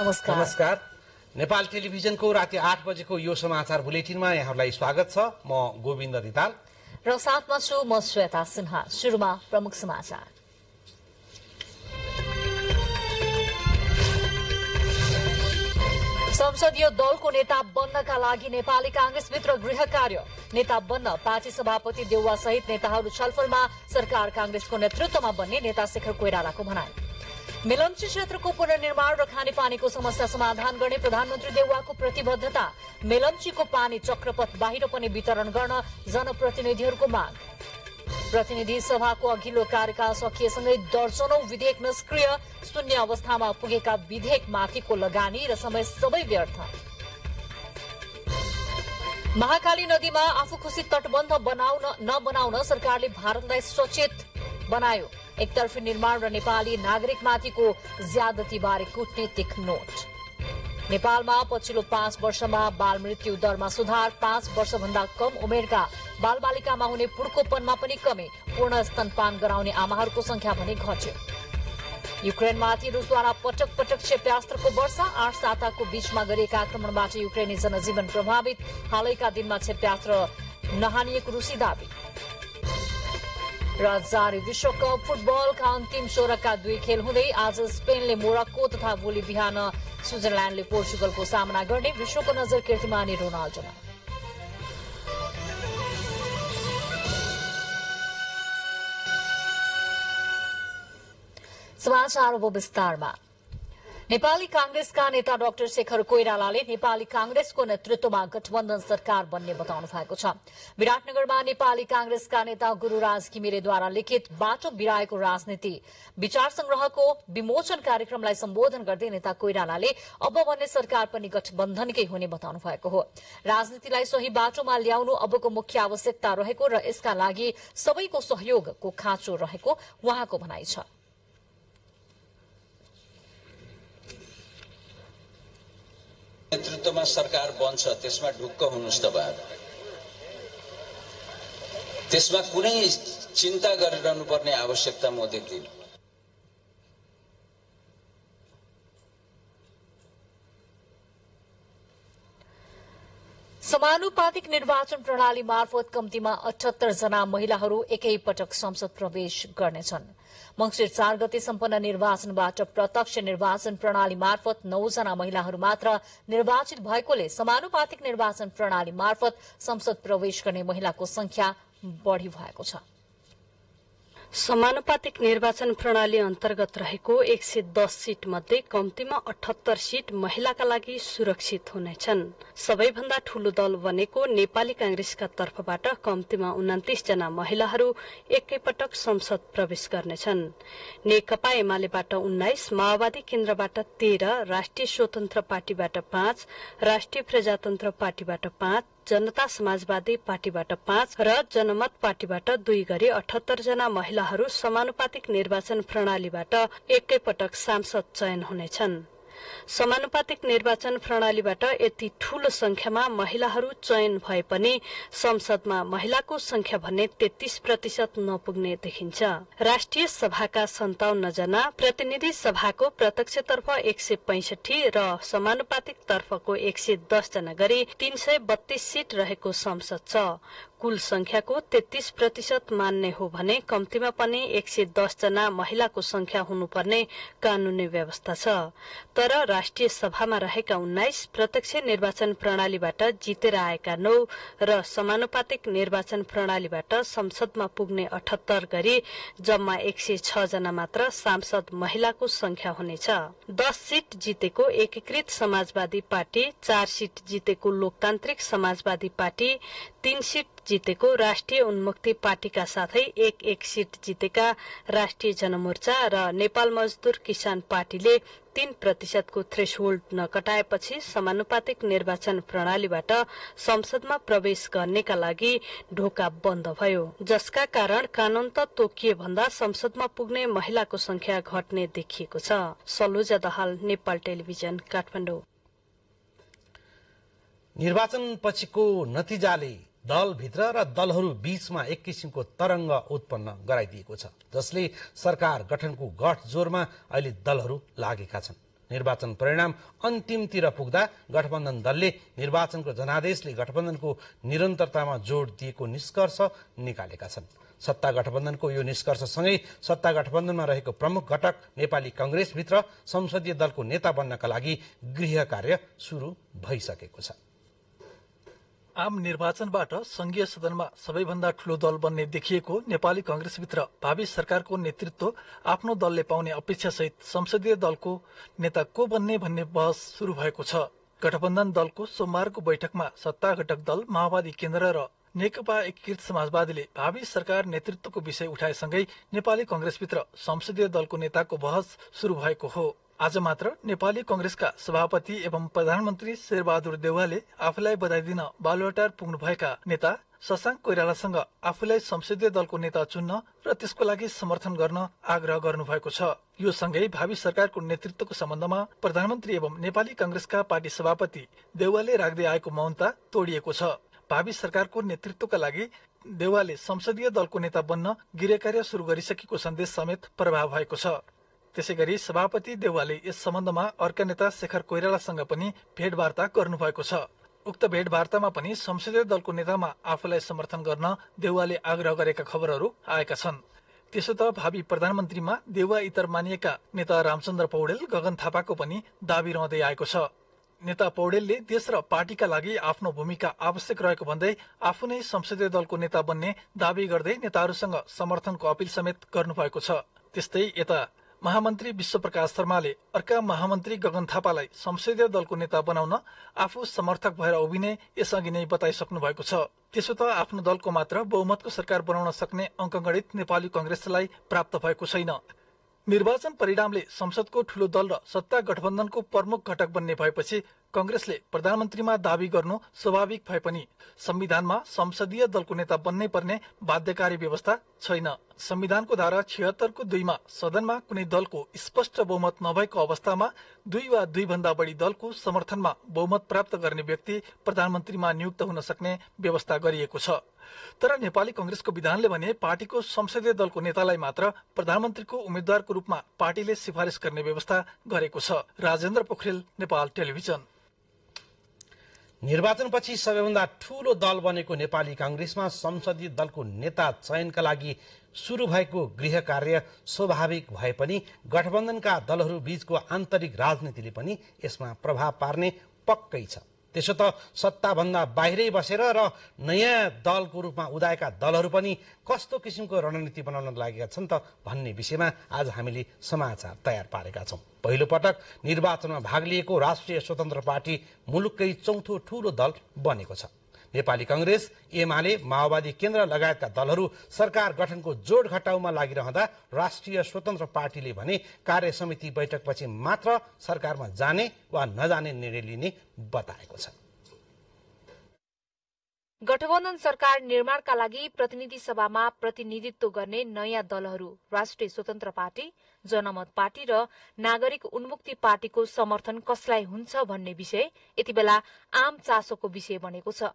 नमस्कार। नेपाल टेलिभिजनको राति 8 बजेको यो समाचार बुलेटिनमा यहाँहरूलाई स्वागत छ। म गोविन्द रिताल र साथमा छु म श्वेता सिन्हा। सुरुमा प्रमुख समाचार। संसदीय दलको नेता बन्नका लागि नेपाली कांग्रेसभित्र गृह कार्य। नेता बन्न पार्टी सभापति देउवा सहित नेताहरू छलफलमा। सरकार कांग्रेसको नेतृत्वमा बन्ने नेता शेखर कोइरालाको भनाई। मेलम्ची क्षेत्रको पुनर्निर्माण र खानेपानीको समस्या समाधान गर्ने प्रधानमन्त्री देउवाको प्रतिबद्धता। मेलम्चीको पानी चक्रपथ बाहिर पनि वितरण गर्न जनप्रतिनिधिहरूको माग। प्रतिनिधि सभाको अघिल्लो कार्यकाल सकिएसँगै दर्जनौं विधेयक निष्क्रिय। शून्य अवस्थामा पुगेका विधेयकमाथिको लगानी र समय सबै व्यर्थ। महाकाली नदीमा आफू खुशी तटबन्ध नबनाउन सरकारले भारतलाई सचेत बनायो। एकतर्फी निर्माण र नेपाली नागरिकमाथिको ज्यादतीबारे कूटनीतिक नोट। नेपालमा पछिल्लो 5 वर्षमा बाल मृत्यु दरमा सुधार। 5 वर्षभन्दा कम उमेरका बालबालिकामा हुने पुड्कोपनमा पनि कमी। पूर्ण स्तनपान गराउने आमाहरूको संख्या पनि घट्यो। युक्रेनमाथि रुसद्वारा पटक पटक क्षेप्यास्त्रको वर्षा। 8 साताको बीचमा गरिएका आक्रमणबाट युक्रेनी जनजीवन प्रभावित। हालैका दिनमा क्षेप्यास्त्र नहानिएको रुसी दावी। र जारी विश्वकप फुटबलका अन्तिम 16 2 खेल हुँदै आज स्पेनले मोरक्को तथा भोलि बिहान स्विजरल्याण्डले पोर्चुगलको सामना गर्ने। विश्वको नजर कीर्तिमानी रोनाल्डोमा। समाचार अब विस्तारमा। नेपाली कांग्रेसका नेता डाक्टर शेखर कोइरालाले नेपाली कांग्रेसको नेतृत्वमा गठबन्धन सरकार बन्ने बताउनु भएको छ। विराटनगरमा नेपाली कांग्रेसका नेता गुरूराज घिमिरेद्वारा लिखित बाटो बिराएको राजनीति विचार संग्रहको विमोचन कार्यक्रमलाई सम्बोधन गर्दै नेता कोइरालाले अब बन्ने सरकार पनि गठबन्धनकै हुने बताउनु भएको हो। राजनीतिलाई सही बाटोमा ल्याउनु अबको मुख्य आवश्यकता रहेको र यसका लागि सबैको सहयोगको खाँचो रहेको उहाँको भनाइ छ। नेतृत्वमा सरकार बन्छ, त्यसमा ढुक्क हुनुस् तपाईहरु। त्यसमा कुनै चिन्ता गरिरहनु पर्ने आवश्यकता म देख्दिन। समानुपातिक निर्वाचन प्रणाली मार्फत कम्तीमा 78 जना महिलाहरू एकैपटक संसद प्रवेश गर्नेछन्। मंसिर 4 गते सम्पन्न निर्वाचनबाट प्रत्यक्ष निर्वाचन प्रणाली मार्फत 9 जना महिलाहरू मात्र निर्वाचित भएकोले समानुपातिक निर्वाचन प्रणाली मार्फत संसद प्रवेश गर्ने महिलाको संख्या बढ़ी भएको छ। समानुपातिक निर्वाचन प्रणाली अन्तर्गत रहेको 110 सीट मध्ये कम्तीमा 78 सीट महिलाका लागि सुरक्षित हुनेछन्। सबैभन्दा ठूलो दल बनेको नेपाली कांग्रेसका तर्फबाट कम्तीमा 29 जना महिलाहरू एकैपटक संसद प्रवेश गर्नेछन्। नेकपा एमालेबाट 19, माओवादी केन्द्रबाट 13, राष्ट्रिय स्वतन्त्र पार्टीबाट 5, राष्ट्रिय प्रजातन्त्र पार्टीबाट 5, जनता समाजवादी पार्टीबाट 5 र जनमत पार्टीबाट 2 गरी 78 जना महिलाहरू समानुपातिक निर्वाचन प्रणालीबाट एकैपटक सांसद चयन हुनेछन्। समानुपातिक निर्वाचन प्रणालीबाट यति ठूलो संख्यामा महिलाहरू चयन भए पनि संसदमा महिलाको संख्या भने 33% नपुग्ने देखिन्छ। राष्ट्रिय सभाका 57 जना, प्रतिनिधि सभाको प्रत्यक्षतर्फ 165 र समानुपातिक तर्फको 110 जना गरी 332 सीट रहेको संसद छ। कुल संख्याको 33% मान्ने हो भने कम्तीमा पनि 110 जना महिलाको संख्या हुनुपर्ने कानूनी व्यवस्था छ। तर राष्ट्रिय सभामा रहेका 19, प्रत्यक्ष निर्वाचन प्रणालीबाट जितेर आएका 9 र समानुपातिक निर्वाचन प्रणालीबाट संसदमा पुग्ने 78 गरी जम्मा 106 जना मात्र सांसद महिलाको संख्या हुनेछ। 10 सीट जितेको एकीकृत समाजवादी पार्टी, 4 सीट जितेको लोकतान्त्रिक समाजवादी पार्टी, 3 सीट जितेको राष्ट्रिय उन्मुक्ति पार्टीका साथै 1 सीट जितेका राष्ट्रिय जनमोर्चा र नेपाल मजदुर किसान पार्टीले 3% को थ्रेशोल्ड नकटाएपछि समानुपातिक निर्वाचन प्रणालीबाट संसदमा प्रवेश गर्नेका लागि ढोका बन्द भयो, जसका कारण कानून त तोकिए भन्दा संसदमा पुग्ने महिलाको संख्या घट्ने देखिएको छ। सलोजा दहाल, नेपाल टेलिभिजन, काठमाडौँ। निर्वाचन पछिको नतिजाले दलभित्र र दलहरू बीचमा एक किसिमको तरंग उत्पन्न गराइदिएको छ, जसले सरकार गठनको गठजोरमा अहिले दलहरू लागेका छन्। निर्वाचन परिणाम अन्तिमतिर पुग्दा गठबन्धन दलले निर्वाचनको जनादेशले गठबन्धनको निरन्तरतामा जोड दिएको निष्कर्ष निकालेका छन्। सत्ता गठबन्धनको यो निष्कर्षसँगै सत्ता गठबन्धनमा रहेको प्रमुख घटक नेपाली कांग्रेसभित्र संसदीय दलको नेता बन्नका लागि गृह कार्य सुरु भइसकेको छ। आम निर्वाचनबाट संघीय सदनमा सबैभन्दा ठूलो दल बन्ने देखिएको नेपाली कांग्रेसभित्र भावी सरकारको नेतृत्व आफ्नो दलले पाउने अपेक्षासहित संसदीय दलको नेता को बन्ने भन्ने बहस शुरू भएको छ। गठबन्धन दलको सोमबारको बैठकमा सत्ता घटक दल माओवादी केन्द्र र नेकपा एकीकृत समाजवादीले भावी सरकार नेतृत्वको विषय उठाएसँगै नेपाली कांग्रेसभित्र संसदीय दलको नेताको बहस शुरू भएको हो। आज मात्र नेपाली कांग्रेसका सभापति एवं प्रधानमन्त्री शेरबहादुर देउवाले आफूलाई बधाई दिन बालुवाटार पुग्नुभएका नेता शशाङ्क कोइरालासँग आफूलाई संसदीय दलको नेता चुन्न र त्यसको लागि समर्थन गर्न आग्रह गर्नुभएको छ। यो सँगै भावी सरकारको नेतृत्वको सम्बन्धमा प्रधानमन्त्री एवं नेपाली कांग्रेसका पार्टी सभापति देउवाले राख्दै आएको मौनता तोडिएको छ। भावी सरकारको नेतृत्वका लागि देउवाले संसदीय दलको नेता बन्न गृहकार्य शुरू गरिसकेको सन्देश समेत प्रभाव भएको छ। त्यसैगरी सभापति देउवाले यस सम्बन्धमा अर्का नेता शेखर कोइरालासँग पनि भेटवार्ता गर्नुभएको छ। उक्त भेटवार्तामा पनि संसदीय दलको नेतामा आफूलाई समर्थन गर्न देउवाले आग्रह गरेका खबरहरू आएका छन्। त्यसो त भावी प्रधानमन्त्रीमा देउवा इतर मानिएका नेता रामचन्द्र पौडेल, गगन थापाको पनि दाबी रहँदै आएको छ। नेता पौडेलले देश र पार्टीका लागि आफ्नो भूमिका आवश्यक रहेको भन्दै आफू नै संसदीय दलको नेता बन्ने दाबी गर्दै नेताहरूसँग समर्थनको अपील समेत गर्नुभएको छ। त्यस्तै यता महामन्त्री विश्वप्रकाश शर्माले अर्का महामन्त्री गगन थापालाई संसदीय दलको नेता बनाउन आफू समर्थक भएर उभिने यसअघि नै बताइसक्नु भएको छ। त्यसो त आफ्नो दलको मात्र बहुमतको सरकार बनाउन सक्ने अङ्कगणित नेपाली कांग्रेसलाई प्राप्त भएको छैन। निर्वाचन परिणामले संसदको ठूलो दल र सत्ता गठबन्धनको प्रमुख घटक बन्ने भएपछि कांग्रेसले प्रधानमन्त्रीमा दाबी गर्नु स्वाभाविक भए पनि संविधानमा संसदीय दलको नेता बन्नै पर्ने बाध्यकारी व्यवस्था छैन। संविधानको धारा 76 को 2 मा सदनमा कुनै दलको स्पष्ट बहुमत नभएको अवस्थामा 2 वा 2 भन्दा बढी दलको समर्थनमा बहुमत प्राप्त गर्ने व्यक्ति प्रधानमन्त्रीमा नियुक्त हुन सक्ने व्यवस्था गरिएको छ। तर नेपाली कांग्रेसको विधानले भने पार्टीको संसदीय दलको नेतालाई मात्र प्रधानमन्त्रीको उम्मेद्वारको रूपमा पार्टीले सिफारिस गर्ने व्यवस्था गरेको छ। राजेन्द्र पोखरेल, नेपाल टेलिभिजन। निर्वाचनपछि सबैभन्दा ठूलो दल बनेको नेपाली कांग्रेसमा संसदीय दलको नेता चयनका लागि सुरु भएको गृह कार्य स्वाभाविक भए पनि गठबन्धनका दलहरू बीचको आन्तरिक राजनीतिले पनि यसमा प्रभाव पार्ने पक्कै छ। त्यसो त सत्ताभन्दा बाहिरै बसेर र नयाँ दलको रूपमा उदाएका दलहरू पनि कस्तो किसिमको रणनीति बनाउन लागेका छन् त भन्ने विषयमा आज हामीले समाचार तयार पारेका छौं। पहिलो पटक निर्वाचनमा भाग लिएको राष्ट्रिय स्वतन्त्र पार्टी मुलुककै चौथो ठूलो दल बनेको छ। नेपाली कांग्रेस, एमाले, माओवादी केन्द्र लगायतका दलहरू सरकार गठनको जोड घटाउमा लागिरहँदा राष्ट्रिय स्वतन्त्र पार्टीले भने कार्य समिति बैठकपछि मात्र सरकारमा जाने वा नजाने निर्णय लिने बताएको छ। गठबन्धन सरकार निर्माणका लागि प्रतिनिधि सभामा प्रतिनिधित्व गर्ने नयाँ दलहरू राष्ट्रिय स्वतन्त्र पार्टी, जनमत पार्टी र नागरिक उन्मुक्ति पार्टीको समर्थन कसलाई हुन्छ भन्ने विषय यति बेला आम चासोको विषय बनेको छ।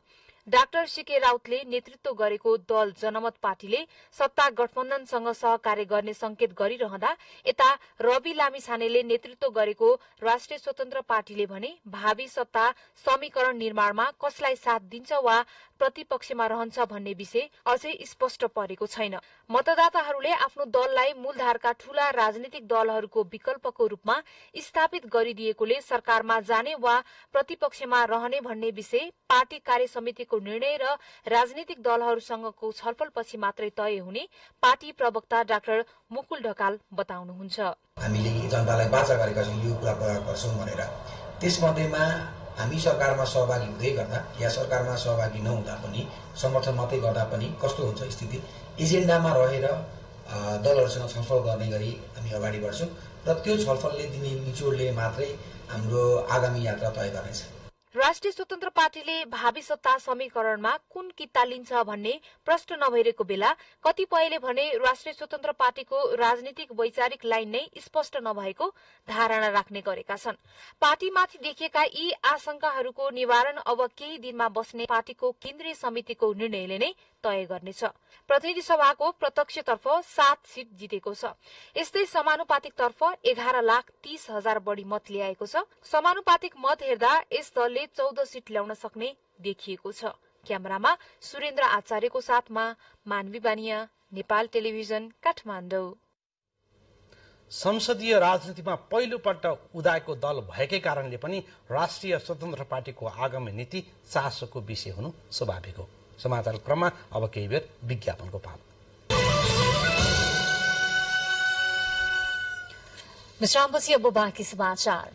डाक्टर सीके राउतले नेतृत्व गरेको दल जनमत पार्टीले सत्ता गठबन्धनसँग सहकार्य गर्ने संकेत गरिरहँदा यता रवि लामिछानेले नेतृत्व गरेको राष्ट्रिय स्वतन्त्र पार्टीले भने भावी सत्ता समीकरण निर्माणमा कसलाई साथ दिन्छ वा प्रतिपक्षमा रहन्छ भन्ने विषय अझै स्पष्ट परेको छैन। मतदाताहरूले आफ्नो दललाई मूलधारका ठूला राजनीतिक दलहरूको विकल्पको रूपमा स्थापित गरिदिएकोले सरकारमा जाने वा प्रतिपक्षमा रहने भन्ने विषय पार्टी कार्य समितिको निर्णय र राजनीतिक दलहरूसँगको छलफलपछि मात्रै तय हुने पार्टी प्रवक्ता डाक्टर मुकुल ढकाल बताउनुहुन्छ। हामीले जनतालाई वाचा गरेका छौं यो कुरा प्रयोग गर्छौं भनेर, त्यसमध्येमा हामी सरकारमा सहभागी हुँदै गर्दा या सरकारमा सहभागी नहुँदा पनि समर्थन मात्रै गर्दा पनि कस्तो हुन्छ स्थिति, एजेन्डामा रहेर दलहरूसँग छलफल गर्ने गरी हामी अगाडि बढ्छौं र त्यो छलफलले दिने निचोडले मात्रै हाम्रो आगामी यात्रा तय गर्नेछ। राष्ट्रिय स्वतन्त्र पार्टीले भावी सत्ता समीकरणमा कुन किता लिन्छ भन्ने प्रश्न नभइरहेको बेला कतिपयले भने राष्ट्रिय स्वतन्त्र पार्टीको राजनीतिक वैचारिक लाइन नै स्पष्ट नभएको धारणा राख्ने गरेका छन्। पार्टीमाथि देखिएका यी आशंकाहरूको निवारण अब केही दिनमा बस्ने पार्टीको केन्द्रीय समितिको निर्णयले नै तय गर्नेछ। प्रतिनिधि सभाको प्रत्यक्षतर्फ 7 सीट जितेको छ। यस्तै समानुपातिकतर्फ 11,30,000 बढी मत ल्याएको छ। समानुपातिक मत हेर्दा यस दलले 14 सीट ल्याउन सक्ने देखिएको छ। क्यामेरामा सुरेन्द्र आचार्यको साथमा मानवी बानिया, नेपाल टेलिभिजन, काठमाडौँ। संसदीय राजनीतिमा पहिलोपल्ट उदाएको दल भएकै कारणले पनि राष्ट्रिय स्वतन्त्र पार्टीको आगामी नीति चासोको विषय हुनु स्वाभाविक हो। समाचार क्रममा अब केही बेर विज्ञापनको पालो। विश्रामपछि अब बाँकी समाचार।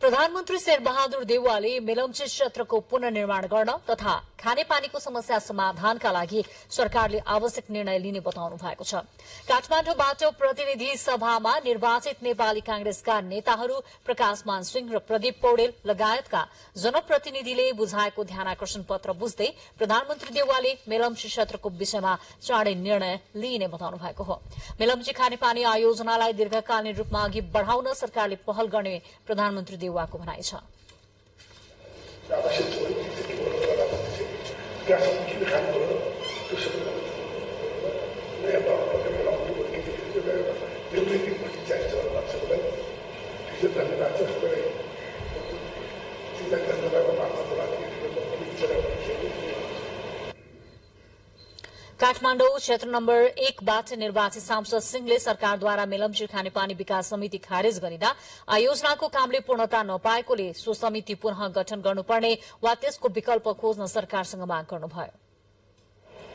प्रधानमन्त्री शेरबहादुर देउवाले मेलम्ची क्षेत्रको पुनर्निर्माण गर्न तथा खानेपानीको समस्या समाधानका लागि सरकारले आवश्यक निर्णय लिने बताउनु भएको छ। काठमाडौँबाट प्रतिनिधि सभामा निर्वाचित नेपाली कांग्रेसका नेताहरू प्रकाशमान सिंह र प्रदीप पौडेल लगायतका जनप्रतिनिधिले बुझाएको ध्यानाकर्षण पत्र बुझ्दै प्रधानमन्त्री देउवाले मेलम्ची क्षेत्रको विषयमा चाँडै निर्णय लिइने बताउनु भएको हो। मेलम्ची खानेपानी आयोजनालाई दीर्घकालीन रूपमा अघि बढ़ाउन सरकारले पहल गर्ने प्रधानमन्त्री देउवाको भनाइ छ। काठमाडौँ क्षेत्र नम्बर 1बाट निर्वाचित सांसद सिंहले सरकारद्वारा मेलम्ची खानेपानी विकास समिति खारेज गरिँदा आयोजनाको कामले पूर्णता नपाएकोले सो समिति पुनः गठन गर्नुपर्ने वा त्यसको विकल्प खोज्न सरकारसँग माग गर्नुभयो।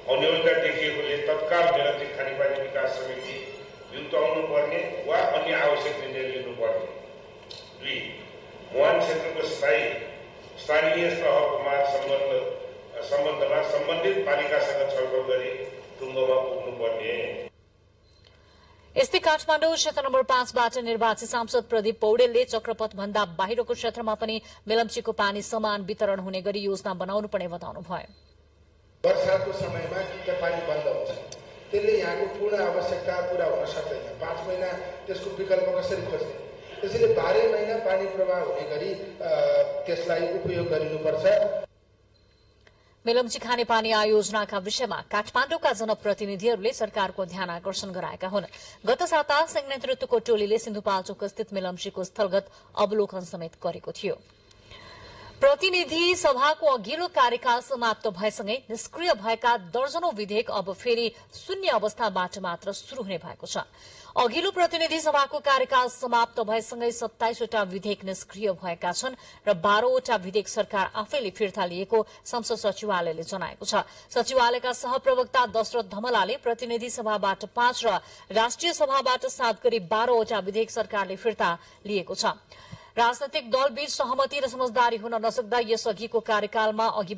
अनिवार्यता देखिएकोले तत्काल मेलम्ची खानेपानी विकास समिति युक्ताउनु पर्ने वा अन्य आवश्यक निर्णय लिनुपर्ने। 2. मुहान क्षेत्रको स्थानीय तहको माग सम्बन्धमा सम्बन्धित पालिकासँग छलफल गरी टुङ्गोमा पुग्नुपर्ने। यस्तै काठमाडौँ क्षेत्र नम्बर 5बाट निर्वाचित सांसद प्रदीप पौडेलले चक्रपथ भन्दा बाहिरको क्षेत्रमा पनि मेलम्चीको पानी समान वितरण हुने गरी योजना बनाउनु पर्ने बताउनुभयो। वर्षाको समयमा त्यहाँ पानी बन्द हुन्छ, त्यसले यहाँको पूर्ण आवश्यकता पूरा हुन सक्दैन। 5 महिना त्यसको विकल्प कसरी खोज्ने? त्यसैले 12 महिना पानी प्रवाह हुने गरी त्यसलाई उपयोग गरिनुपर्छ। मेलम्ची खानेपानी आयोजनाका विषयमा काठमाडौँका जनप्रतिनिधिहरूले सरकारको ध्यान आकर्षण गराएका हुन्। गत साता सिंह नेतृत्वको टोलीले सिन्धुपाल्चोक स्थित मेलम्चीको स्थलगत अवलोकन समेत गरेको थियो। प्रतिनिधि सभाको अघिल्लो कार्यकाल समाप्त भएसँगै निष्क्रिय भएका दर्जनौं विधेयक अब फेरि शून्य अवस्थाबाट मात्र शुरू हुने भएको छ। अघिल्लो प्रतिनिधि सभाको कार्यकाल समाप्त भएसँगै 27 वटा विधेयक निष्क्रिय भएका छन् र 12 वटा विधेयक सरकार आफैले फिर्ता लिएको संसद सचिवालयले जनाएको छ। सचिवालयका सहप्रवक्ता दशरथ धमलाले प्रतिनिधि सभाबाट 5 र राष्ट्रिय सभाबाट 7 गरी 12 वटा विधेयक सरकारले फिर्ता लिएको छ। राजनैतिक दलबीच सहमति र समझदारी हुन नसक्दा यसअघिको कार्यकालमा अघि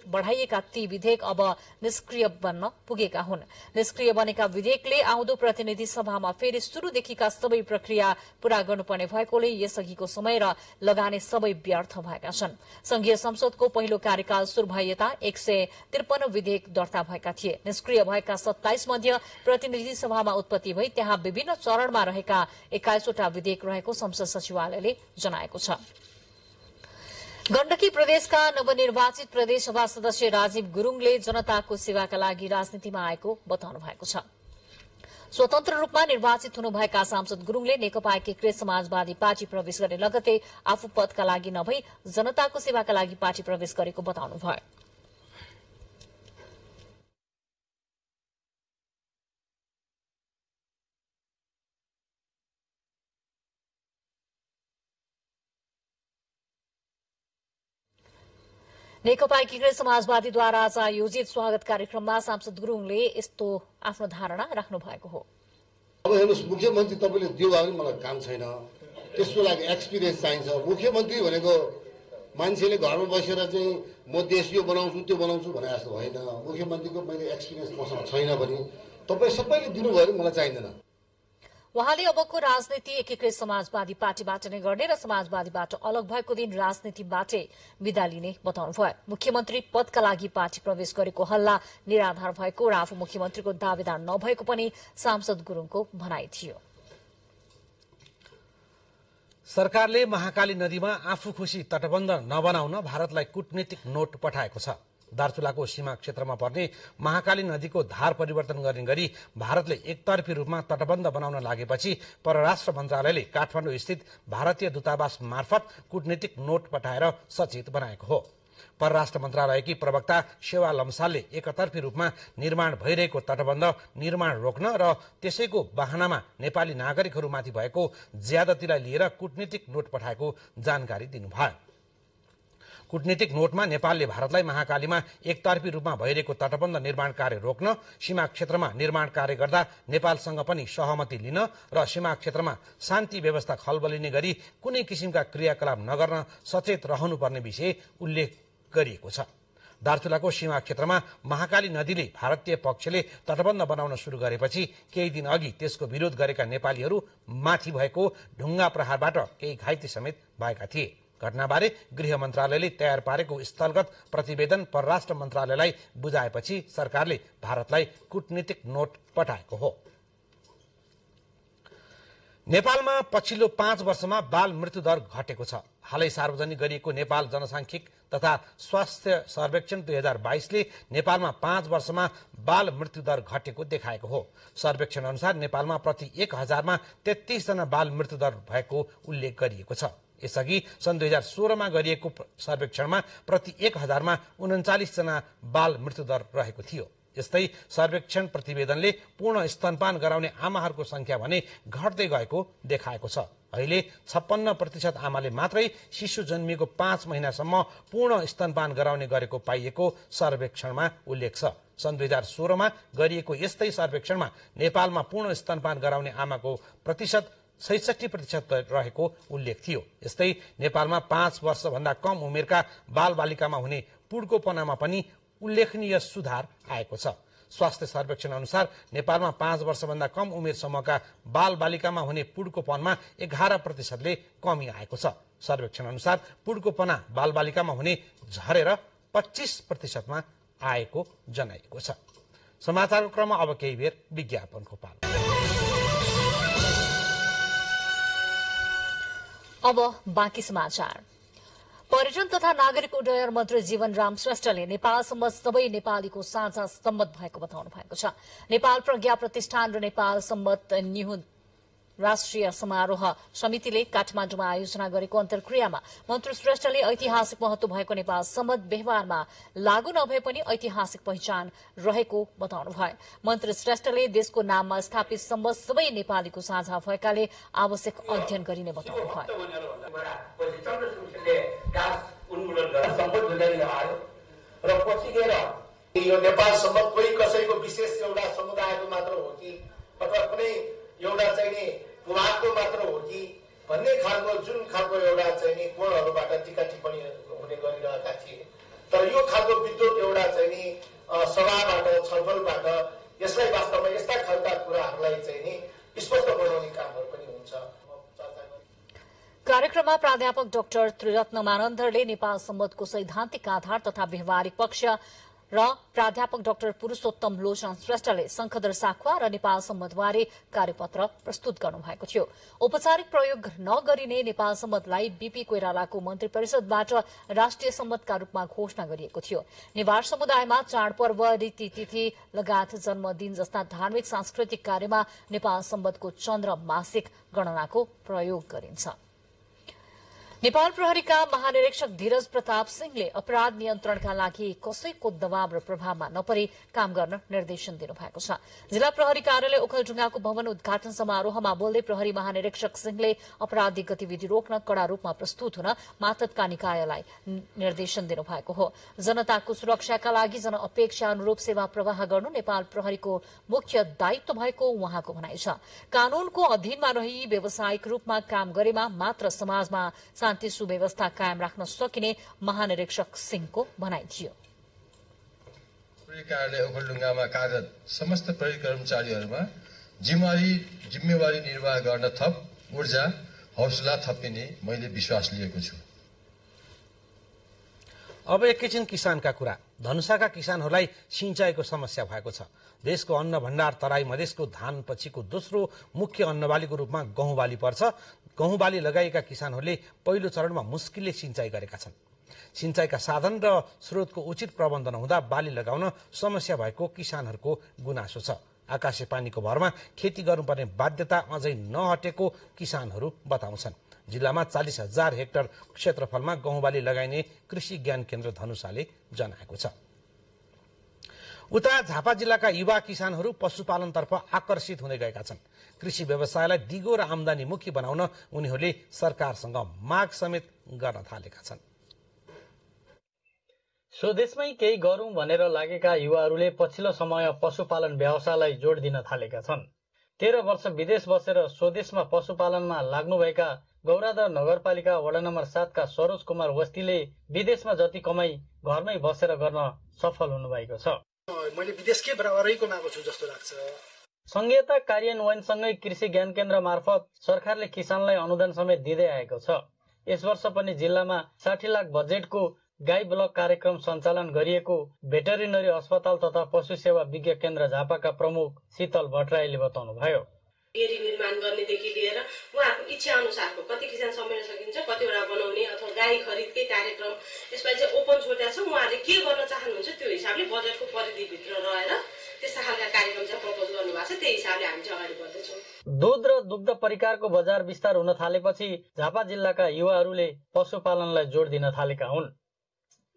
बढ़ाइएका ती विधेयक अब निष्क्रिय बन्न पुगेका हुन्। निष्क्रिय बनेका विधेयकले आउँदो प्रतिनिधि सभामा फेरि शुरूदेखिका सबै प्रक्रिया पूरा गर्नुपर्ने भएकोले यसअघिको समय र लगानी सबै व्यर्थ भएका छन्। संघीय संसदको पहिलो कार्यकाल शुरू भए यता 153 विधेयक दर्ता भएका थिए। निष्क्रिय भएका 27 मध्ये प्रतिनिधि सभामा उत्पत्ति भई त्यहाँ विभिन्न चरणमा रहेका 21 वटा विधेयक रहेको संसद सचिवालयले जनाएको छ। गण्डकी प्रदेशका नवनिर्वाचित प्रदेशसभा सदस्य राजीव गुरूङले जनताको सेवाका लागि राजनीतिमा आएको बताउनु भएको छ। स्वतन्त्र रूपमा निर्वाचित हुनुभएका सांसद गुरूङले नेकपा एकीकृत समाजवादी पार्टी प्रवेश गरे लगतै आफू पदका लागि नभई जनताको सेवाका लागि पार्टी प्रवेश गरेको बताउनुभयो। नेकपा एकीकृत समाजवादीद्वारा आज आयोजित स्वागत कार्यक्रममा सांसद गुरूङले यस्तो आफ्नो धारणा राख्नु भएको हो। अब हेर्नुहोस्, मुख्यमन्त्री तपाईँले दियो भने मलाई काम छैन, त्यसको लागि एक्सपिरियन्स चाहिन्छ। मुख्यमन्त्री भनेको मान्छेले घरमा बसेर चाहिँ म देश यो बनाउँछु त्यो बनाउँछु भने जस्तो होइन। मुख्यमन्त्रीको मैले एक्सपिरियन्स मसँग छैन भने तपाईँ सबैले दिनुभयो भने मलाई चाहिँदैन। उहाँले अबको राजनीति एकीकृत समाजवादी पार्टीबाट नै गर्ने र समाजवादीबाट अलग भएको दिन राजनीतिबाटै विदा लिने बताउनुभयो। मुख्यमन्त्री पदका लागि पार्टी प्रवेश गरेको हल्ला निराधार भएको र आफू मुख्यमन्त्रीको दावेदार नभएको पनि सांसद गुरूङको भनाइ थियो। सरकारले महाकाली नदीमा आफू खुशी तटबन्ध नबनाउन भारतलाई कूटनीतिक नोट पठाएको छ। दार्चुलाको सीमा क्षेत्रमा पर्ने महाकाली नदीको धार परिवर्तन गर्ने गरी भारतले एकतर्फी रूपमा तटबन्ध बनाउन लागेपछि परराष्ट्र मन्त्रालयले काठमाडौँ स्थित भारतीय दूतावास मार्फत कूटनीतिक नोट पठाएर सचेत बनाएको हो। परराष्ट्र मन्त्रालयकी प्रवक्ता सेवा लम्सालले एकतर्फी रूपमा निर्माण भइरहेको तटबन्ध निर्माण रोक्न र त्यसैको बहानामा नेपाली नागरिकहरूमाथि भएको ज्यादतीलाई लिएर कूटनीतिक नोट पठाएको जानकारी दिनुभयो। कूटनीतिक नोटमा नेपालले भारतलाई महाकालीमा एकतर्फी रूपमा भइरहेको तटबन्ध निर्माण कार्य रोक्न, सीमा क्षेत्रमा निर्माण कार्य गर्दा नेपालसँग पनि सहमति लिन र सीमा क्षेत्रमा शान्ति व्यवस्था खलबलिने गरी कुनै किसिमका क्रियाकलाप नगर्न सचेत रहनुपर्ने विषय उल्लेख गरिएको छ। दार्चुलाको सीमा क्षेत्रमा महाकाली नदीले भारतीय पक्षले तटबन्ध बनाउन सुरु गरेपछि केही दिन अघि त्यसको विरोध गरेका नेपालीहरू माथि भएको ढुङ्गा प्रहारबाट केही घाइते समेत भएका थिए। घटनाबारे गृह मन्त्रालयले तयार पारेको स्थलगत प्रतिवेदन परराष्ट्र मन्त्रालयलाई बुझाएपछि सरकारले भारतलाई कूटनीतिक नोट पठाएको हो। नेपालमा पछिल्लो 5 वर्षमा बाल मृत्युदर घटेको छ। हालै सार्वजनिक गरिएको नेपाल जनसांख्यिक तथा स्वास्थ्य सर्वेक्षण 2022ले नेपालमा 5 वर्षमा बाल मृत्युदर घटेको देखाएको हो। सर्वेक्षण अनुसार नेपालमा प्रति 1000मा 33 जना बाल मृत्युदर भएको उल्लेख गरिएको छ। यसअघि सन् 2016मा गरिएको सर्वेक्षणमा प्रति 1000मा 39 जना बाल मृत्युदर रहेको थियो। यस्तै सर्वेक्षण प्रतिवेदनले पूर्ण स्तनपान गराउने आमाहरूको संख्या भने घट्दै गएको देखाएको छ। अहिले 56% आमाले मात्रै शिशु जन्मिएको 5 महिनासम्म पूर्ण स्तनपान गराउने गरेको पाइएको सर्वेक्षणमा उल्लेख छ। सन् 2016मा गरिएको यस्तै सर्वेक्षणमा नेपालमा पूर्ण स्तनपान गराउने आमाको प्रतिशत 66% रहेको उल्लेख थियो। यस्तै नेपालमा 5 वर्षभन्दा कम उमेरका बालबालिकामा हुने पुड्कोपनामा पनि उल्लेखनीय सुधार आएको छ। स्वास्थ्य सर्वेक्षण अनुसार नेपालमा 5 वर्षभन्दा कम उमेर समूहका बालबालिकामा हुने पुड्कोपनमा 11%ले कमी आएको छ। सर्वेक्षण अनुसार पुड्कोपना बालबालिकामा हुने झरेर 25%मा आएको जनाइएको छ। समाचारको क्रममा अब केही बेर विज्ञापनको पालो। अब बाँकी समाचार। पर्यटन तथा नागरिक उड्डयन मन्त्री जीवनराम श्रेष्ठले नेपालसम्म सबै नेपालीको साझा सम्मत भएको बताउनु भएको छ। नेपाल प्रज्ञा प्रतिष्ठान र नेपाल सम्मत निहुँ राष्ट्रिय समारोह समितिले काठमाडौँमा आयोजना गरेको अन्तर्क्रियामा मन्त्री श्रेष्ठले ऐतिहासिक महत्व भएको नेपाल सम्मत व्यवहारमा लागू नभए पनि ऐतिहासिक पहिचान रहेको बताउनुभयो। मन्त्री श्रेष्ठले देशको नाममा स्थापित सम्म सबै नेपालीको साझा भएकाले आवश्यक अध्ययन गरिने बताउनुभयो। र पछि गएर यो नेपाल सम्म कोही कसैको विशेष एउटा समुदायको मात्र हो कि अथवा कुनै एउटा चाहिँ नि पुराणको मात्र हो कि भन्ने खालको जुन खालको एउटा चाहिँ नि कोणहरूबाट टीका टिप्पणी हुने गरिरहेका थिए। तर यो खालको विद्युत एउटा चाहिँ नि सभाबाट छलफलबाट यसलाई वास्तवमा यस्ता खालका कुराहरूलाई चाहिँ नि स्पष्ट बनाउने कामहरू पनि हुन्छ। कार्यक्रममा प्राध्यापक डाक्टर त्रिरत्न मानन्दरले नेपाल सम्बन्धको सैद्धान्तिक आधार तथा व्यवहारिक पक्ष र प्राध्यापक डाक्टर पुरुषोत्तम लोचन श्रेष्ठले शंखदर साखुवा र नेपाल सम्बन्धबारे कार्यपत्र प्रस्तुत गर्नुभएको थियो। औपचारिक प्रयोग नगरिने नेपाल सम्बन्धलाई बीपी कोइरालाको मन्त्री परिषदबाट राष्ट्रिय सम्बन्धका रूपमा घोषणा गरिएको थियो। नेवार समुदायमा चाडपर्व, रीतिथिति लगायत जन्मदिन जस्ता धार्मिक सांस्कृतिक कार्यमा नेपाल सम्बन्धको चन्द्र मासिक गणनाको प्रयोग गरिन्छ। नेपाल प्रहरीका महानिरीक्षक धीरज प्रताप सिंहले अपराध नियन्त्रणका लागि कसैको दबाव र प्रभावमा नपरी काम गर्न निर्देशन दिनुभएको छ। जिल्ला प्रहरी कार्यालय ओखलढुङ्गाको भवन उद्घाटन समारोहमा बोल्दै प्रहरी महानिरीक्षक सिंहले आपराधिक गतिविधि रोक्न कड़ा रूपमा प्रस्तुत हुन मातहतका निकायलाई निर्देशन दिनुभएको हो। जनताको सुरक्षाका लागि जनअपेक्षा अनुरूप सेवा प्रवाह गर्नु नेपाल प्रहरीको मुख्य दायित्व भएको उहाँको भनाइ छ। कानूनको अधीनमा रही व्यावसायिक रूपमा काम गरेमा मात्र समाजमा शान्ति सुव्यवस्था कायम राख्न सकिने महानिरीक्षक सिंहको भनाइ थियो। कार्यालय ओखलढुङ्गामा कार्यरत समस्त प्रहरी कर्मचारीहरूमा जिम्मेवारी निर्वाह गर्न थप ऊर्जा हौसला थपिने मैले विश्वास लिएको छु। अब एकैछिन किसानका कुरा। धनुषाका किसानहरूलाई सिंचाइको समस्या भएको छ। देशको अन्न भण्डार तराई मधेसको धान पछिको दोस्रो मुख्य अन्नबालीको रूपमा गहुँ बाली पर्छ। गहुँ बाली लगाएका किसानहरूले पहिलो चरणमा मुस्किलले सिंचाइ गरेका छन्। सिंचाइका साधन र स्रोतको उचित प्रबन्ध नहुँदा बाली लगाउन समस्या भएको किसानहरूको गुनासो छ। आकाशे पानीको भरमा खेती गर्नुपर्ने बाध्यता अझै नहटेको किसानहरू बताउँछन्। जिल्लामा 40,000 हेक्टर क्षेत्रफलमा गहुँबाली लगाइने कृषि ज्ञान केन्द्र धनुषाले जनाएको छ। उता झापा जिल्लाका युवा किसानहरू पशुपालनतर्फ आकर्षित हुँदै गएका छन्। कृषि व्यवसायलाई दिगो र आमदानीमुखी बनाउन उनीहरूले सरकारसँग माग समेत गर्न थालेका छन्। स्वदेशमै केही गरौं भनेर लागेका युवाहरूले पछिल्लो समय पशुपालन व्यवसायलाई जोड दिन थालेका छन्। 13 वर्ष विदेश बसेर स्वदेशमा पशुपालनमा लाग्नुभएका गौरादर नगरपालिका वडा नम्बर 7 का सरोज कुमार वस्तीले विदेशमा जति कमाई घरमै बसेर गर्न सफल हुनुभएको छ। मैले विदेशकै बराबरै कमाएको छु जस्तो लाग्छ। संघीयता कार्यान्वयनसँगै कृषि ज्ञान केन्द्र मार्फत सरकारले किसानलाई अनुदान समेत दिँदै आएको छ। यस वर्ष पनि जिल्लामा 60 लाख बजेटको गाई ब्लक कार्यक्रम सञ्चालन गरिएको भेटरिनरी अस्पताल तथा पशु सेवा विज्ञ केन्द्र झापाका प्रमुख शीतल भट्टराईले बताउनुभयो। डेरी निर्माण गर्नेदेखि लिएर उहाँहरूको इच्छा अनुसारको कति किसान समेट्न सकिन्छ, कतिवटा बनाउने अथवा गाई खरिदकै कार्यक्रम यसमा चाहिँ ओपन छोडेको छ। उहाँहरूले के गर्न चाहनुहुन्छ त्यो हिसाबले बजेटको परिधिभित्र रहेर त्यस्ता खालका कार्यक्रम चाहिँ प्रपोज गर्नुभएको छ। त्यही हिसाबले हामी चाहिँ अगाडि बढ्दैछौँ। दूध र दुग्ध परिकारको बजार विस्तार हुन थालेपछि झापा जिल्लाका युवाहरूले पशुपालनलाई जोड दिन थालेका हुन्।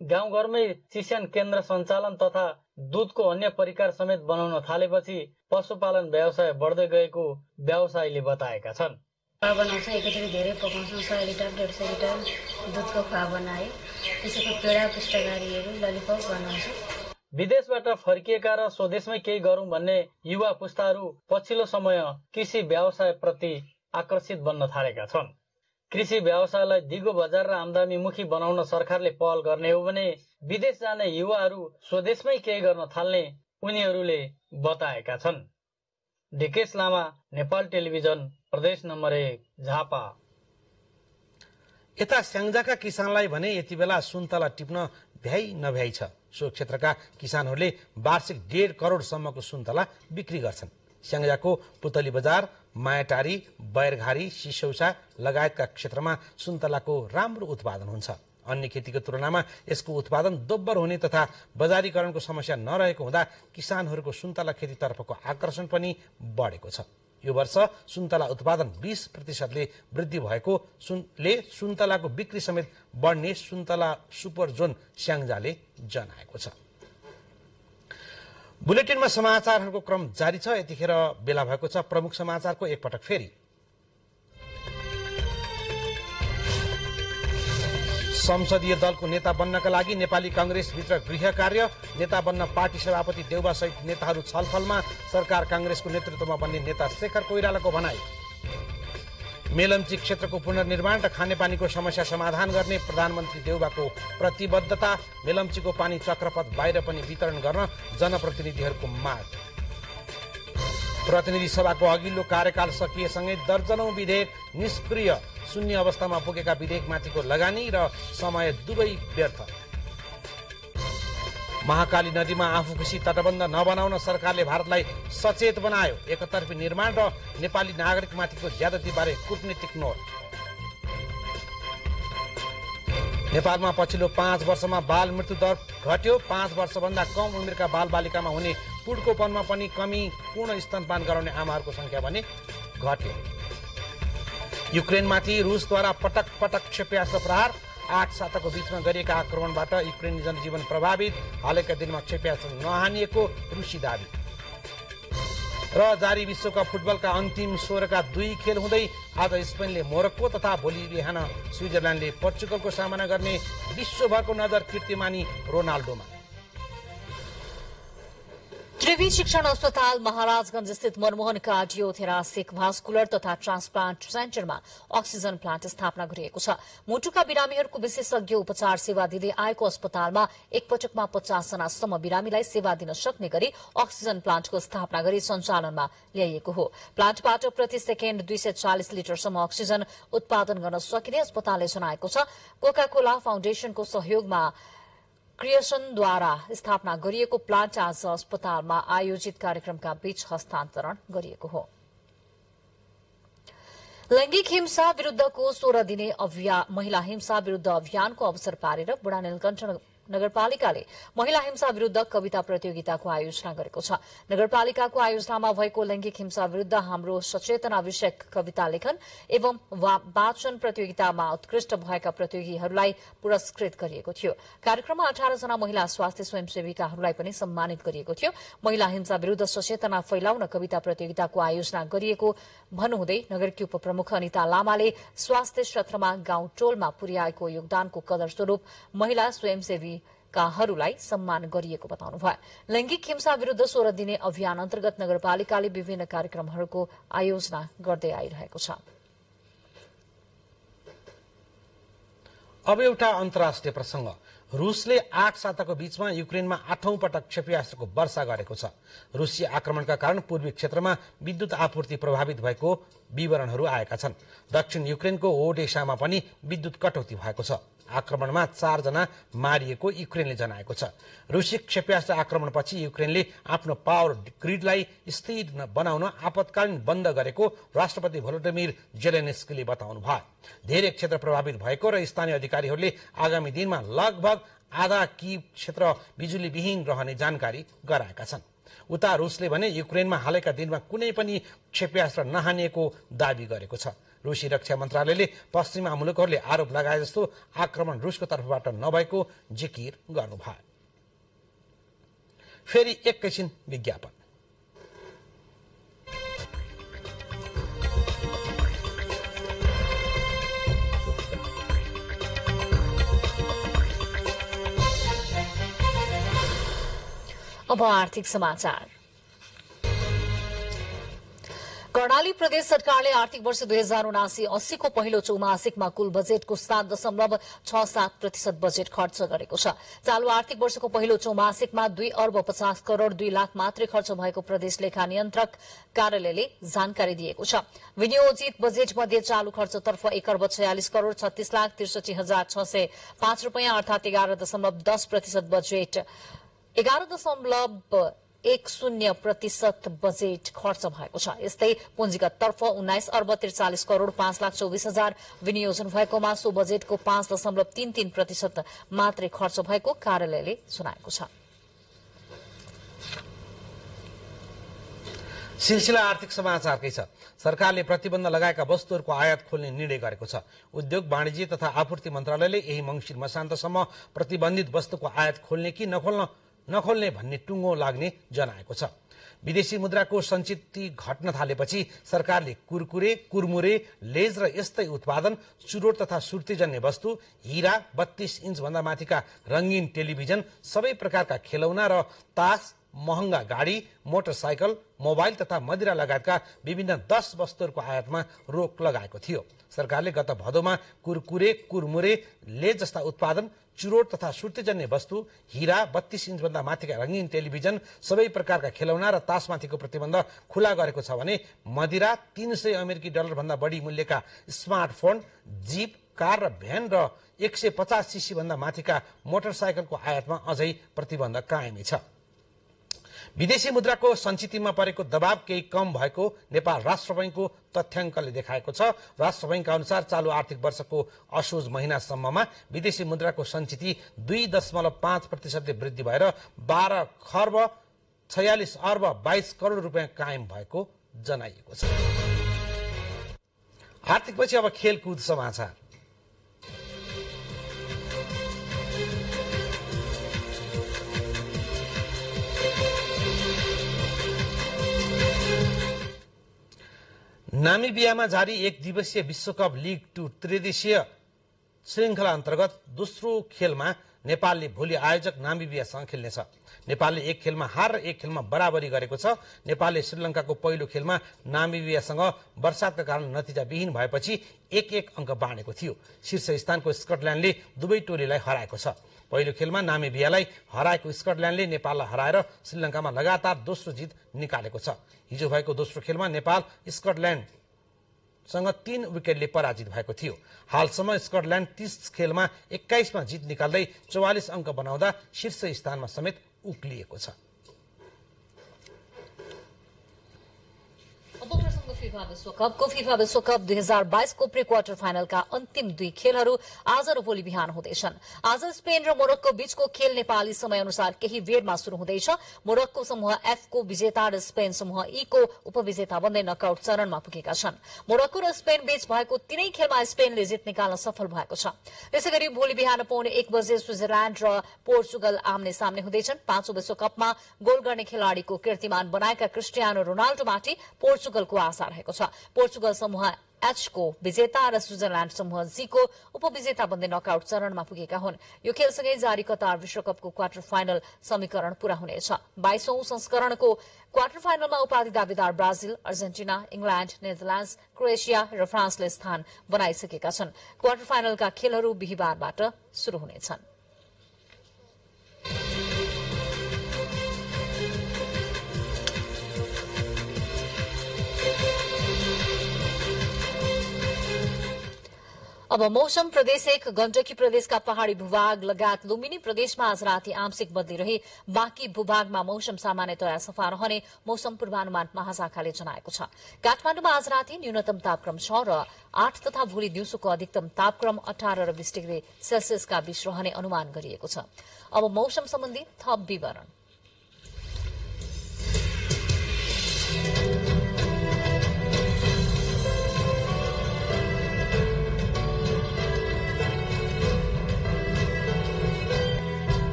गाउँघरमै चिस्यान केन्द्र सञ्चालन तथा दूधको अन्य परिकार समेत बनाउन थालेपछि पशुपालन व्यवसाय बढ्दै गएको व्यवसायीले बताएका छन्। बनाउँछ, एकैचोटि धेरै पकाउँछौँ। 100 लिटर 150 लिटर दुधको खुवा बनायो। त्यसैको पेडा पुष्टकारीहरू ललिपप बनाउँछौँ। विदेशबाट फर्किएका र स्वदेशमै केही गरौं भन्ने युवा पुस्ताहरू पछिल्लो समय कृषि व्यवसाय प्रति आकर्षित बन्न थालेका छन्। कृषि व्यवसायलाई दिगो बजार र आमदानीमुखी बनाउन सरकारले पहल गर्ने हो भने विदेश जाने युवाहरू स्वदेशमै केही गर्न थाल्ने उनीहरूले बताएका छन्। डिकेश लामा, नेपाल टेलिभिजन, प्रदेश नम्बर 1, झापा। यता स्याङ्जाका किसानलाई भने यति बेला सुन्तला टिप्न भ्याइ नभ्याइ छ। सो क्षेत्रका किसानहरूले वार्षिक 1.5 करोडसम्मको सुन्तला बिक्री गर्छन्। स्याङ्जाको पुतली बजार, मायाटारी, बैरघारी, सिसौसा लगायतका क्षेत्रमा सुन्तलाको राम्रो उत्पादन हुन्छ। अन्य खेतीको तुलनामा यसको उत्पादन दोब्बर हुने तथा बजारीकरणको समस्या नरहेको हुँदा किसानहरूको सुन्तला खेतीतर्फको आकर्षण पनि बढेको छ। यो वर्ष सुन्तला उत्पादन 20% वृद्धि भएको सुन्तलाको बिक्री समेत बढ्ने सुन्तला सुपर जोन स्याङ्जाले जनाएको छ। बुलेटिनमा समाचारहरूको क्रम जारी छ। यतिखेर बेला भएको छ प्रमुख समाचारको एकपटक फेरि। संसदीय दलको नेता बन्नका लागि नेपाली कांग्रेसभित्र गृह कार्य। नेता बन्न पार्टी सभापति देउबा सहित नेताहरू छलफलमा। सरकार कांग्रेसको नेतृत्वमा बन्ने नेता शेखर कोइरालाको भनाई। मेलम्ची क्षेत्रको पुनर्निर्माण र खानेपानीको समस्या समाधान गर्ने प्रधानमन्त्री देउबाको प्रतिबद्धता। मेलम्चीको पानी चक्रपथ बाहिर पनि वितरण गर्न जनप्रतिनिधिहरूको माग। प्रतिनिधि सभाको अघिल्लो कार्यकाल सकिएसँगै दर्जनौं विधेयक निष्क्रिय। शून्य अवस्थामा पुगेका विधेयकमाथिको लगानी र समय दुवै व्यर्थ। महाकाली नदीमा आफू खुसी तटबन्ध नबनाउन सरकारले भारतलाई सचेत बनायो। एकतर्फी निर्माण र नेपाली नागरिकमाथिको ज्यादतीबारे कूटनीतिक नोट। नेपालमा पछिल्लो 5 वर्षमा बाल मृत्यु दर घट्यो। 5 वर्षभन्दा कम उमेरका बालबालिकामा हुने पुड्कोपनमा पनि कमी। पूर्ण स्तनपान गराउने आमाहरूको संख्या भने घट्यो। युक्रेनमाथि रुसद्वारा पटक पटक क्षेप्यास्त्र प्रहार। 8 साताको बीचमा गरिएका आक्रमणबाट युक्रेनी जनजीवन प्रभावित। हालैका दिनमा क्षेप्यास्त्र नहानिएको रुसी दावी। र जारी विश्वकप फुटबलका अन्तिम 16 का 2 खेल हुँदै आज स्पेनले मोरक्को तथा भोलि बिहान स्विजरल्याण्डले पोर्चुगलको सामना गर्ने विश्वभरको नजर कीर्तिमानी रोनाल्डोमा। त्रिवी शिक्षण अस्पताल महाराजगंज स्थित मनमोहन कार्डियोथेरासिक भास्कुलर तथा ट्रान्सप्लान्ट सेन्टरमा अक्सिजन प्लान्ट स्थापना गरिएको छ। मुटुका बिरामीहरूको विशेषज्ञ उपचार सेवा दिँदै आएको अस्पतालमा एकपटकमा 50 जनासम्म बिरामीलाई सेवा दिन सक्ने गरी अक्सिजन प्लान्टको स्थापना गरी सञ्चालनमा ल्याइएको हो। प्लान्टबाट प्रति सेकेण्ड 240 लिटरसम्म अक्सिजन उत्पादन गर्न सकिने अस्पतालले जनाएको छ। कोका कोला फाउन्डेशनको सहयोगमा क्रिएसनद्वारा स्थापना गरिएको प्लान्ट आज अस्पतालमा आयोजित कार्यक्रमका बीच हस्तान्तरण गरिएको हो। लैंगिक हिंसा विरुद्धको 16 दिने महिला हिंसा विरुद्ध अभियानको अवसर पारेर बुढा नीलकण्ठ नगरपालिकाले महिला हिंसा विरुद्ध कविता प्रतियोगिताको आयोजना गरेको छ। नगरपालिकाको आयोजनामा भएको लैंगिक हिंसा विरुद्ध हाम्रो सचेतना विषयक कविता लेखन एवं वाचन प्रतियोगितामा उत्कृष्ट भएका प्रतियोगीहरूलाई पुरस्कृत गरिएको थियो। कार्यक्रममा 18 जना महिला स्वास्थ्य स्वयंसेविकाहरूलाई पनि सम्मानित गरिएको थियो। महिला हिंसा विरुद्ध सचेतना फैलाउन कविता प्रतियोगिताको आयोजना गरिएको भन्नुहुँदै नगरकी उपप्रमुख अनिता लामाले स्वास्थ्य क्षेत्रमा गाउँ टोलमा पुर्याएको योगदानको कदर स्वरूप महिला स्वयंसेवीकाहरूलाई सम्मान गरिएको बताउनुभयो। लैंगिक हिंसा विरुद्ध 16 दिने अभियान अन्तर्गत नगरपालिकाले विभिन्न कार्यक्रमहरूको आयोजना गर्दै आइरहेको छ। अब एउटा अन्तर्राष्ट्रिय प्रसंग। रूसले 8 साताको बीचमा युक्रेनमा 8औं पटक क्षेपणास्त्रको वर्षा गरेको छ। रूसी आक्रमणका कारण पूर्वी क्षेत्रमा विद्युत आपूर्ति प्रभावित भएको विवरणहरू आएका छन्। दक्षिण युक्रेनको ओडेसामा पनि विद्युत कटौती भएको छ। आक्रमणमा 4 जना मारिएको युक्रेनले जनाएको छ। रूसी क्षेपणास्त्र आक्रमणपछि युक्रेनले आफ्नो पावर ग्रिडलाई स्थिर बनाउन आपतकालीन बन्द गरेको राष्ट्रपति भोलोडिमिर जेलेन्स्कीले बताउनुभयो। धेरै क्षेत्र प्रभावित भएको र स्थानीय अधिकारीहरूले आगामी दिनमा लगभग आधा कीव क्षेत्र बिजुलीविहीन रहने जानकारी गराएका छन्। उता रूसले भने युक्रेनमा हालैका दिनमा कुनै पनि क्षेपणास्त्र नहानिएको दावी गरेको छ। रूसी रक्षा मन्त्रालयले पश्चिमा मुलुकहरूले आरोप लगाए जस्तो आक्रमण रूसको तर्फबाट नभएको जिकिर गर्नुभयो। फेरि एकैछिन विज्ञापन। अब आर्थिक समाचार। कर्णाली प्रदेश सरकारले आर्थिक वर्ष 2079-80 को पहिलो चौमासिकमा कुल बजेटको 7.67% बजेट खर्च गरेको छ। चालू आर्थिक वर्षको पहिलो चौमासिकमा 2 अर्ब 50 करोड़ 2 लाख मात्रै खर्च भएको प्रदेश लेखा नियन्त्रक कार्यालयले जानकारी दिएको छ। विनियोजित बजेट मध्ये चालू खर्चतर्फ 1 अर्ब 46 करोड़ 36 लाख 63,605 रुपैयाँ अर्थात 11.10% बजेट 11.10% बजेट खर्च भएको छ। यस्तै पुँजीगत तर्फ 19 अर्ब 43 करोड़ 5 लाख 24 हजार विनियोजन भएकोमा सो बजेटको 5.33% मात्रै खर्च भएको कार्यालयले सुनाएको छ। सिलसिला आर्थिक समाचारकै छ। सरकारले प्रतिबन्ध लगाएका वस्तुहरूको आयात खोल्ने निर्णय गरेको छ। उद्योग वाणिज्य तथा आपूर्ति मन्त्रालयले यही मंगिर मसान्तसम्म प्रतिबन्धित वस्तुको आयात खोल्ने कि नखोल्ने भन्ने टुङ्गो लाग्ने जनाएको छ। विदेशी मुद्राको सञ्चित घट्न थालेपछि सरकारले कुरकुरे, कुरमुरे, लेज र यस्तै उत्पादन, चुरोट तथा सुर्तीजन्य वस्तु, हीरा, 32 इन्च भन्दा माथिका रंगीन टेलिभिजन, सबै प्रकारका खेलौना र तास, महँगा गाडी, मोटरसाइकल, मोबाइल तथा मदिरा लगायतका विभिन्न 10 वस्तुहरूको आयातमा रोक लगाएको थियो। सरकारले गत भदौमा कुरकुरे, कुरमुरे, लेज जस्ता उत्पादन, चुरोट तथा सुर्तीजन्य वस्तु, हीरा, 32 इन्च भन्दा माथिका रंगीन टेलिभिजन, सबै प्रकारका खेलौना र तासमाथिको प्रतिबन्ध खुला गरेको छ भने मदिरा, $300 भन्दा बढी मूल्यका स्मार्टफोन, जीप, कार र भ्यान र 150 सीसी भन्दा माथिका मोटरसाइकलको आयातमा अझै प्रतिबन्ध कायमै छ। विदेशी मुद्राको सञ्चितमा परेको दबाव केही कम भएको नेपाल राष्ट्र बैंकको तथ्याङ्कले देखाएको छ। राष्ट्र बैंकका अनुसार चालू आर्थिक वर्षको असोज महिनासम्ममा विदेशी मुद्राको सञ्चित 2.5% वृद्धि भएर 12 खर्ब 46 अर्ब 22 करोड़ रुपियाँ कायम भएको जनाइएको छ। आर्थिकपछि अब खेलकुद समाचार। नामिबियामा जारी 1 दिवसीय विश्वकप लीग 2 त्रिदेशीय श्रृंखला अन्तर्गत दोस्रो खेलमा नेपालले भोलि आयोजक नामिबियासँग खेल्नेछ। नेपालले 1 खेलमा हार र 1 खेलमा बराबरी गरेको छ। नेपालले श्रीलंकाको पहिलो खेलमा नामिबियासँग वर्षातका कारण नतिजाविहीन भएपछि 1-1 अंक बाँडेको थियो। शीर्ष स्थानको स्कटल्याण्डले दुवै टोलीलाई हराएको छ। पहिलो खेलमा नामिबियालाई हराएको स्कटल्याण्डले नेपाललाई हराएर श्रीलंकामा लगातार दोस्रो जित निकालेको छ। हिजो भएको दोस्रो खेलमा नेपाल स्कटल्याण्डसँग 3 विकेटले पराजित भएको थियो। हालसम्म स्कटल्याण्ड 30 खेलमा 21 मा जित निकाल्दै 44 अंक बनाउँदा शीर्ष स्थानमा समेत उक्लिएको छ। अब प्रसंग फिफा विश्वकप 2022 को प्री क्वार्टर फाइनलका अन्तिम 2 खेलहरू आज र भोलि बिहान हुँदैछन्। आज स्पेन र मोरक्को बीचको खेल नेपाली समय अनुसार केही बेरमा शुरू हुँदैछ। मोरक्को समूह एफ को विजेता र स्पेन समूह ई को उपविजेता बन्दै नकआउट चरणमा पुगेका छन्। मोरक्को र स्पेन बीच भएको 3 खेलमा स्पेनले जित निकाल्न सफल भएको छ। त्यसैगरी भोलि बिहान पौने 1 बजे स्विजरल्याण्ड र पोर्चुगल आम्ने सामने हुँदैछन्। 5औं विश्वकपमा गोल गर्ने खेलाड़ीको कीर्तिमान बनाएका क्रिस्टियानो रोनाल्डोमाथि पोर्चुगलको आशा रहेको छ। पोर्चुगल समूह एच को विजेता र स्विजरल्याण्ड समूह जी को उपविजेता बन्दै नकआउट चरणमा पुगेका हुन्। यो खेलसँगै जारी कतार विश्वकपको क्वार्टर फाइनल समीकरण पूरा हुनेछ। 22औं संस्करणको क्वार्टर फाइनलमा उपाधि दावेदार Brazil, Argentina, England, Netherlands, Croatia र फ्रान्सले स्थान बनाइसकेका छन्। क्वार्टर फाइनलका खेलहरू बिहीबारबाट शुरू हुनेछन्। अब मौसम प्रदेश 1 गण्डकी प्रदेशका पहाड़ी भूभाग लगायत लुम्बिनी प्रदेशमा आज राति आंशिक बदली रही बाँकी भूभागमा मौसम सामान्यतया सफा रहने मौसम पूर्वानुमान महाशाखाले जनाएको छ। काठमाडौँमा आज राति न्यूनतम तापक्रम 6 र 8 तथा भोलि दिउँसोको अधिकतम तापक्रम 18 र 20 डिग्री सेल्सियसका बीच रहने अनुमान गरिएको छ। अब मौसम सम्बन्धी थप विवरण।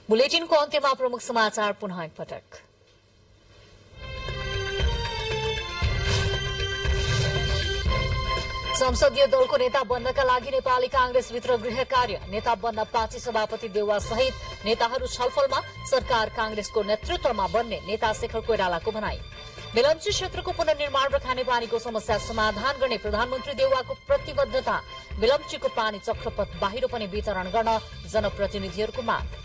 बुलेटिनको अन्त्यमा प्रमुख समाचार पुनः एकपटक। संसदीय दलको नेता बन्नका लागि नेपाली कांग्रेसभित्र गृह कार्य। नेता बन्न पार्टी सभापति देउवा सहित नेताहरू छलफलमा। सरकार कांग्रेसको नेतृत्वमा बन्ने नेता शेखर कोइरालाको भनाई। बेलम्ची क्षेत्रको पुनर्निर्माण र खानेपानीको समस्या समाधान गर्ने प्रधानमन्त्री देउवाको प्रतिबद्धता। बेलम्चीको पानी चक्रपथ बाहिर पनि वितरण गर्न जनप्रतिनिधिहरूको माग।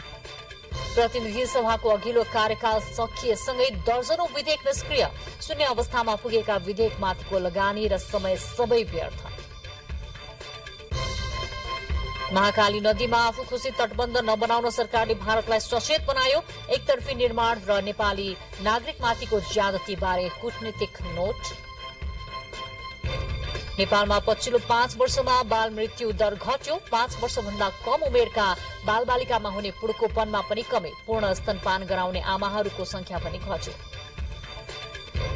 प्रतिनिधि सभाको अघिल्लो कार्यकाल सकिएसँगै दर्जनौं विधेयक निष्क्रिय। शून्य अवस्थामा पुगेका विधेयकमाथिको लगानी र समय सबै व्यर्थ। महाकाली नदीमा आफू खुशी तटबन्ध नबनाउन सरकारले भारतलाई सचेत बनायो। एकतर्फी निर्माण र नेपाली नागरिकमाथिको ज्यादती बारे कूटनीतिक नोट। नेपालमा पछिल्लो 5 वर्षमा बाल मृत्यु दर घट्यो। 5 वर्षभन्दा कम उमेरका बालबालिकामा हुने पुड्कोपनमा पनि कमी। पूर्ण स्तनपान गराउने आमाहरूको संख्या पनि घट्यो।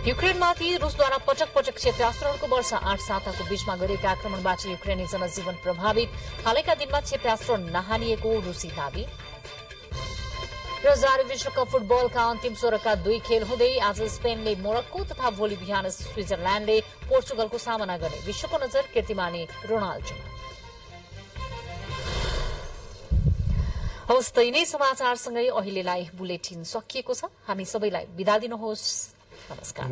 युक्रेनमाथि रूसद्वारा पटक पटक क्षेप्यास्त्रहरूको वर्षा। 8 साताको बीचमा गरिएका आक्रमणबाट युक्रेनी जनजीवन प्रभावित। हालैका दिनमा क्षेप्यास्त्र नहानिएको रूसी दावी। र जारी विश्वकप फुटबलका अन्तिम 16का 2 खेल हुँदै आज स्पेनले मोरक्को तथा भोलि बिहान स्विजरल्याण्डले पोर्चुगलको सामना गर्ने। विश्वको नजर कीर्तिमानी रोनाल्डोमा। हवस् त यिनै समाचारसँगै अहिलेलाई बुलेटिन सकिएको छ। हामी सबैलाई बिदा दिनुहोस्। नमस्कार।